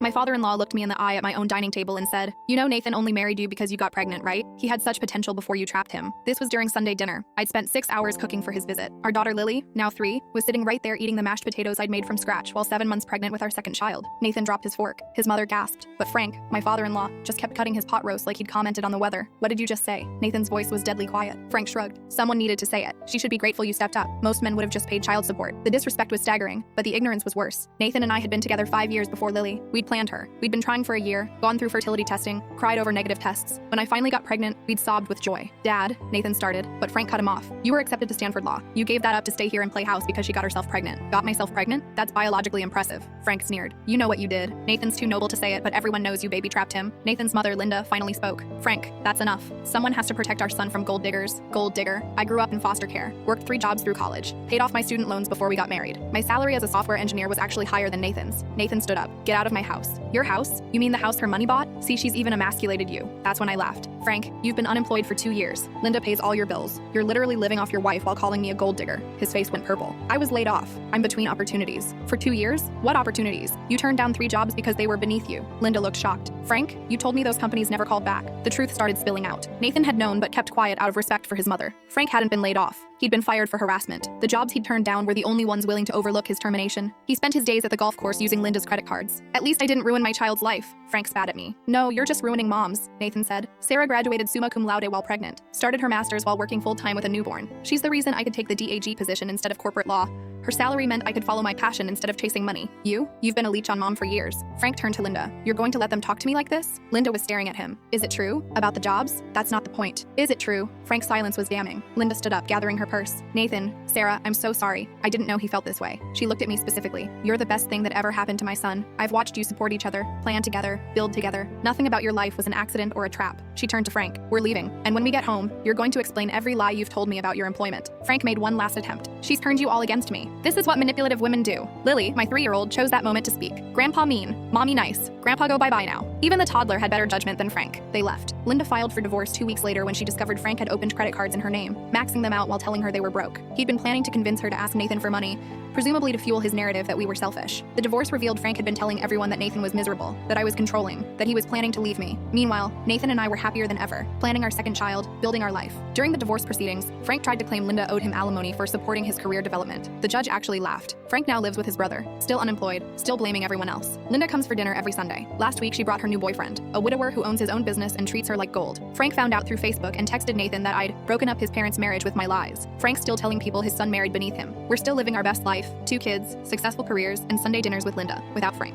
My father-in-law looked me in the eye at my own dining table and said, "You know Nathan only married you because you got pregnant, right? He had such potential before you trapped him." This was during Sunday dinner. I'd spent 6 hours cooking for his visit. Our daughter Lily, now 3, was sitting right there eating the mashed potatoes I'd made from scratch while 7 months pregnant with our second child. Nathan dropped his fork. His mother gasped. But Frank, my father-in-law, just kept cutting his pot roast like he'd commented on the weather. "What did you just say?" Nathan's voice was deadly quiet. Frank shrugged. "Someone needed to say it. She should be grateful you stepped up. Most men would have just paid child support." The disrespect was staggering, but the ignorance was worse. Nathan and I had been together 5 years before Lily. We'd planned her. We'd been trying for a year, gone through fertility testing, cried over negative tests. When I finally got pregnant, we'd sobbed with joy. "Dad," Nathan started, but Frank cut him off. "You were accepted to Stanford Law. You gave that up to stay here and play house because she got herself pregnant." "Got myself pregnant? That's biologically impressive," Frank sneered. "You know what you did." Nathan's too noble to say it, but everyone knows you baby trapped him. Nathan's mother, Linda, finally spoke. "Frank, that's enough. Someone has to protect our son from gold diggers." Gold digger. I grew up in foster care, worked 3 jobs through college, paid off my student loans before we got married. My salary as a software engineer was actually higher than Nathan's. Nathan stood up. "Get out of my house." "Your house? You mean the house her money bought? See, she's even emasculated you." That's when I laughed. "Frank, you've been unemployed for 2 years. Linda pays all your bills. You're literally living off your wife while calling me a gold digger." His face went purple. "I was laid off. I'm between opportunities." "For 2 years? What opportunities? You turned down 3 jobs because they were beneath you." Linda looked shocked. "Frank, you told me those companies never called back." The truth started spilling out. Nathan had known but kept quiet out of respect for his mother. Frank hadn't been laid off. He'd been fired for harassment. The jobs he'd turned down were the only ones willing to overlook his termination. He spent his days at the golf course using Linda's credit cards. "At least I didn't ruin my child's life," Frank spat at me. "No, you're just ruining moms," Nathan said. "Sarah graduated summa cum laude while pregnant. Started her master's while working full-time with a newborn. She's the reason I could take the DAG position instead of corporate law. Her salary meant I could follow my passion instead of chasing money. You've been a leech on mom for years." Frank turned to Linda. "You're going to let them talk to me like this?" Linda was staring at him. "Is it true? About the jobs? That's not the point." "Is it true?" Frank's silence was damning. Linda stood up, gathering her purse. "Nathan, Sarah, I'm so sorry. I didn't know he felt this way." She looked at me specifically. "You're the best thing that ever happened to my son. I've watched you support each other, plan together, build together. Nothing about your life was an accident or a trap." She turned to Frank. "We're leaving, and when we get home, you're going to explain every lie you've told me about your employment." Frank made one last attempt. "She's turned you all against me. This is what manipulative women do." Lily, my 3-year-old, chose that moment to speak. "Grandpa mean, mommy nice. Grandpa go bye-bye now." Even the toddler had better judgment than Frank. They left. Linda filed for divorce 2 weeks later when she discovered Frank had opened credit cards in her name, maxing them out while telling her they were broke. He'd been planning to convince her to ask Nathan for money, presumably to fuel his narrative that we were selfish. The divorce revealed Frank had been telling everyone that Nathan was miserable, that I was controlling, that he was planning to leave me. Meanwhile, Nathan and I were happier than ever, planning our second child, building our life. During the divorce proceedings, Frank tried to claim Linda owed him alimony for supporting his career development. The judge actually laughed. Frank now lives with his brother, still unemployed, still blaming everyone else. Linda comes for dinner every Sunday. Last week, she brought her new boyfriend, a widower who owns his own business and treats her like gold. Frank found out through Facebook and texted Nathan that I'd broken up his parents' marriage with my lies. Frank's still telling people his son married beneath him. We're still living our best life, 2 kids, successful careers, and Sunday dinners with Linda, without Frank.